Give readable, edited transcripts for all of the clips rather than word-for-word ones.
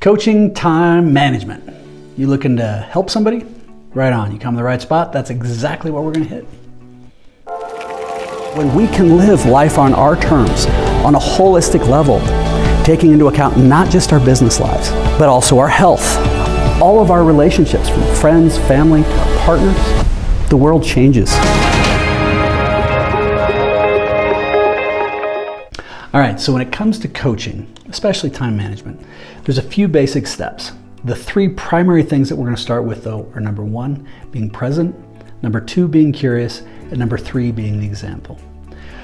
Coaching time management. You looking to help somebody? Right on, you come to the right spot. That's exactly what we're gonna hit. When we can live life on our terms, on a holistic level, taking into account not just our business lives, but also our health, all of our relationships, from friends, family, to our partners, the world changes. All right, so when it comes to coaching, especially time management, there's a few basic steps. The three primary things that we're going to start with, though, are number one, being present, number two, being curious, and number three, being the example.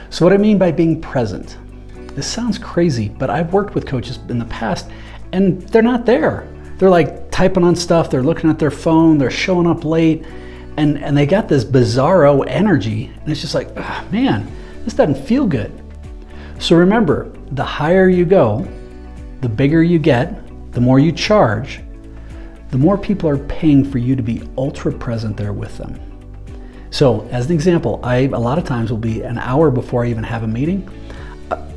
So what I mean by being present, this sounds crazy, but I've worked with coaches in the past and they're not there. They're like typing on stuff, they're looking at their phone, they're showing up late, and they got this bizarro energy, and it's just like, oh, man, this doesn't feel good. So remember, the higher you go, the bigger you get, the more you charge, the more people are paying for you to be ultra present there with them. So as an example, I a lot of times will be an hour before I even have a meeting,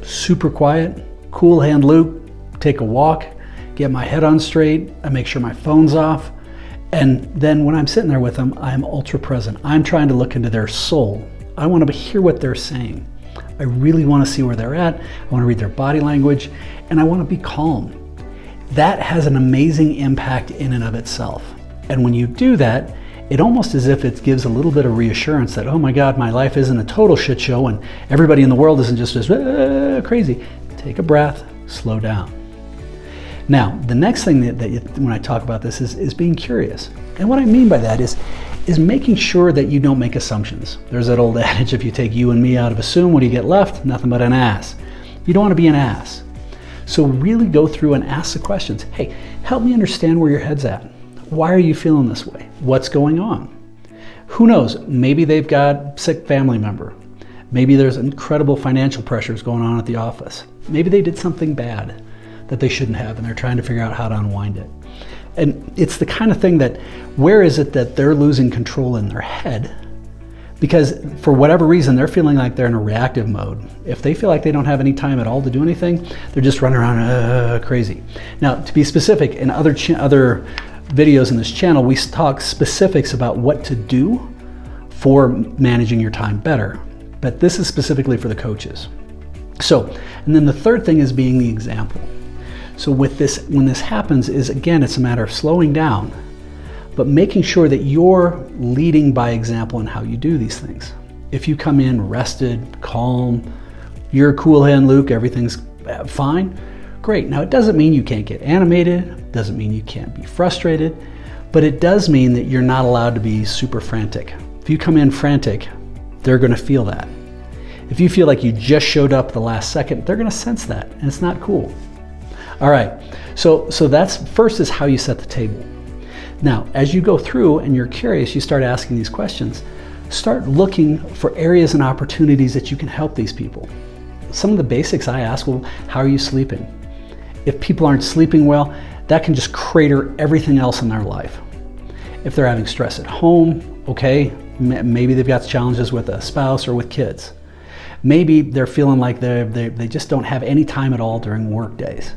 super quiet, cool hand loop, take a walk, get my head on straight, I make sure my phone's off, and then when I'm sitting there with them, I'm ultra present. I'm trying to look into their soul. I want to hear what they're saying. I really want to see where they're at. I want to read their body language, and I want to be calm. That has an amazing impact in and of itself. And when you do that, it almost as if it gives a little bit of reassurance that, oh my God, my life isn't a total shit show and everybody in the world isn't just as crazy. Take a breath, slow down. Now, the next thing when I talk about this is being curious. And what I mean by that is making sure that you don't make assumptions. There's that old adage, if you take you and me out of assume, what do you get left? Nothing but an ass. You don't want to be an ass. So really go through and ask the questions. Hey, help me understand where your head's at. Why are you feeling this way? What's going on? Who knows? Maybe they've got a sick family member. Maybe there's incredible financial pressures going on at the office. Maybe they did something bad that they shouldn't have and they're trying to figure out how to unwind it. And it's the kind of thing that, where is it that they're losing control in their head? Because for whatever reason, they're feeling like they're in a reactive mode. If they feel like they don't have any time at all to do anything, they're just running around crazy. Now, to be specific, in other videos in this channel, we talk specifics about what to do for managing your time better. But this is specifically for the coaches. So, and then the third thing is being the example. So with this, when this happens is, again, it's a matter of slowing down, but making sure that you're leading by example in how you do these things. If you come in rested, calm, you're a cool hand Luke, everything's fine, great. Now it doesn't mean you can't get animated, doesn't mean you can't be frustrated, but it does mean that you're not allowed to be super frantic. If you come in frantic, they're gonna feel that. If you feel like you just showed up the last second, they're gonna sense that, and it's not cool. All right, so that's first is how you set the table. Now, as you go through and you're curious, you start asking these questions, start looking for areas and opportunities that you can help these people. Some of the basics I ask, well, how are you sleeping? If people aren't sleeping well, that can just crater everything else in their life. If they're having stress at home, okay, maybe they've got challenges with a spouse or with kids. Maybe they're feeling like they just don't have any time at all during work days.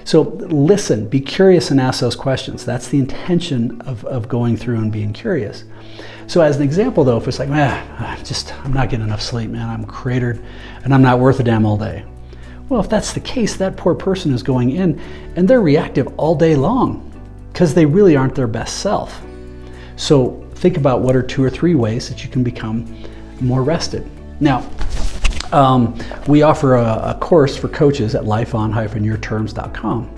So listen, be curious and ask those questions. That's the intention of going through and being curious. So as an example though, if it's like, I'm not getting enough sleep, man, I'm cratered and I'm not worth a damn all day. Well, if that's the case, that poor person is going in and they're reactive all day long because they really aren't their best self. So think about what are 2 or 3 ways that you can become more rested. Now, we offer a course for coaches at lifeon-yourterms.com.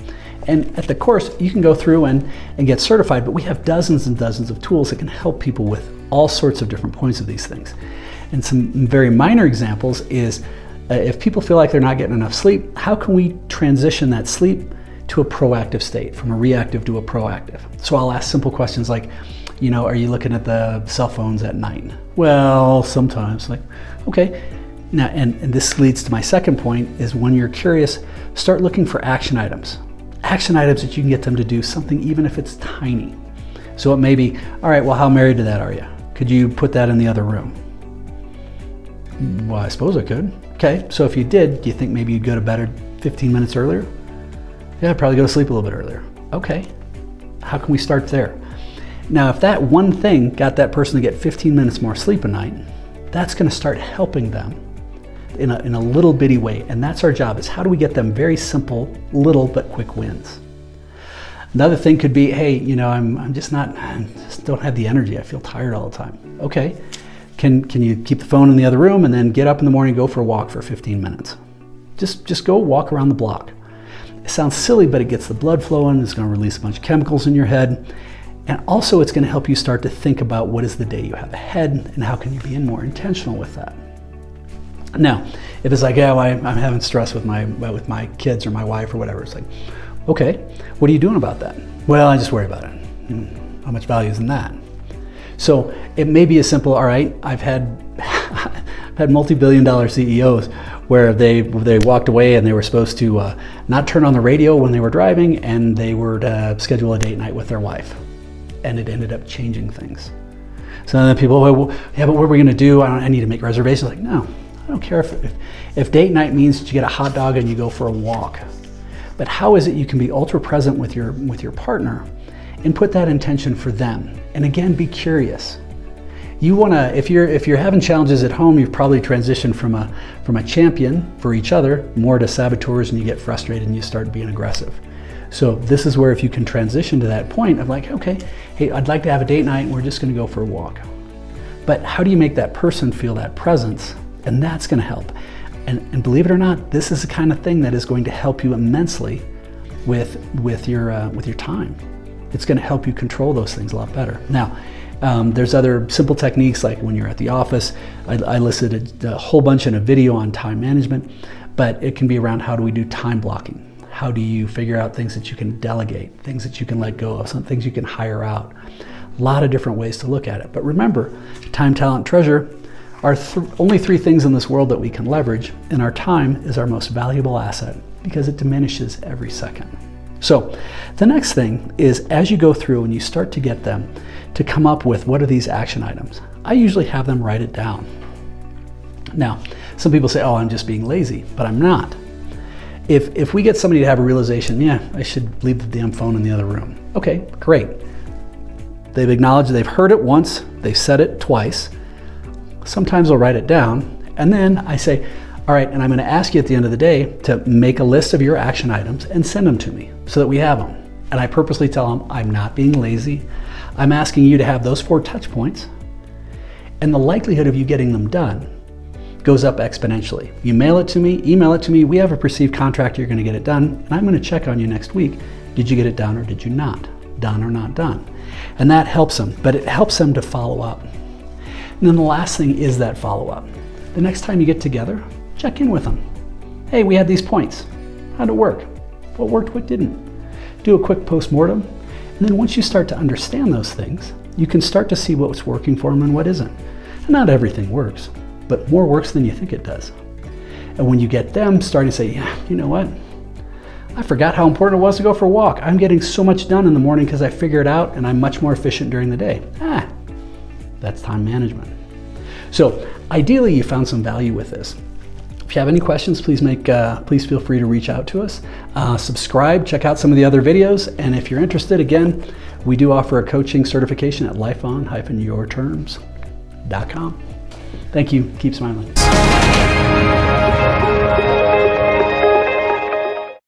And at the course, you can go through and get certified, but we have dozens and dozens of tools that can help people with all sorts of different points of these things. And some very minor examples is if people feel like they're not getting enough sleep, how can we transition that sleep to a proactive state, from a reactive to a proactive? So I'll ask simple questions like, are you looking at the cell phones at night? Well, sometimes. Like, okay. Now, and this leads to my second point is when you're curious, start looking for action items. Action items that you can get them to do something even if it's tiny. So it may be, all right, well, how married to that are you? Could you put that in the other room? Well, I suppose I could. Okay, so if you did, do you think maybe you'd go to bed 15 minutes earlier? Yeah, I'd probably go to sleep a little bit earlier. Okay, how can we start there? Now, if that one thing got that person to get 15 minutes more sleep a night, that's going to start helping them in a little bitty way. And that's our job, is how do we get them very simple, little but quick wins? Another thing could be, hey, I just don't have the energy. I feel tired all the time. Okay, can you keep the phone in the other room and then get up in the morning, go for a walk for 15 minutes? Just go walk around the block. It sounds silly, but it gets the blood flowing. It's going to release a bunch of chemicals in your head. And also it's going to help you start to think about what is the day you have ahead and how can you be more intentional with that. Now, if it's like, yeah, well, I'm having stress with my kids or my wife or whatever, it's like, okay, what are you doing about that? Well, I just worry about it. How much value is in that? So it may be as simple, all right, I've had multi-billion-dollar CEOs where they walked away and they were supposed to not turn on the radio when they were driving, and they were to schedule a date night with their wife. And it ended up changing things. So then people, well, yeah, but what are we going to do? I need to make reservations. Like, no, I don't care if date night means that you get a hot dog and you go for a walk. But how is it you can be ultra present with your partner and put that intention for them? And again, be curious. You want to, if you're having challenges at home, you've probably transitioned from a champion for each other more to saboteurs, and you get frustrated and you start being aggressive. So this is where if you can transition to that point of like, okay, hey, I'd like to have a date night and we're just going to go for a walk. But how do you make that person feel that presence? And that's going to help. And believe it or not, this is the kind of thing that is going to help you immensely with your time. It's going to help you control those things a lot better. Now, there's other simple techniques, like when you're at the office. I listed a whole bunch in a video on time management, but it can be around how do we do time blocking? How do you figure out things that you can delegate, things that you can let go of, some things you can hire out? A lot of different ways to look at it. But remember, time, talent, treasure are only three things in this world that we can leverage, and our time is our most valuable asset because it diminishes every second. So the next thing is, as you go through and you start to get them to come up with what are these action items, I usually have them write it down. Now, some people say, oh, I'm just being lazy, but I'm not. If we get somebody to have a realization, yeah, I should leave the damn phone in the other room. Okay, great. They've acknowledged they've heard it once, they've said it twice. Sometimes I'll write it down, and then I say, all right, and I'm going to ask you at the end of the day to make a list of your action items and send them to me so that we have them. And I purposely tell them I'm not being lazy. I'm asking you to have those 4 touch points, and the likelihood of you getting them done goes up exponentially. You mail it to me, email it to me, we have a perceived contract, you're going to get it done, and I'm going to check on you next week. Did you get it done or did you not? Done or not done? And that helps them, but it helps them to follow up. And then the last thing is that follow up. The next time you get together, check in with them. Hey, we had these points. How'd it work? What worked, what didn't? Do a quick post-mortem, and then once you start to understand those things, you can start to see what's working for them and what isn't. And not everything works, but more works than you think it does. And when you get them starting to say, yeah, you know what? I forgot how important it was to go for a walk. I'm getting so much done in the morning because I figure it out and I'm much more efficient during the day. That's time management. So ideally you found some value with this. If you have any questions, please feel free to reach out to us. Subscribe, check out some of the other videos. And if you're interested, again, we do offer a coaching certification at lifeon-yourterms.com. Thank you. Keep smiling.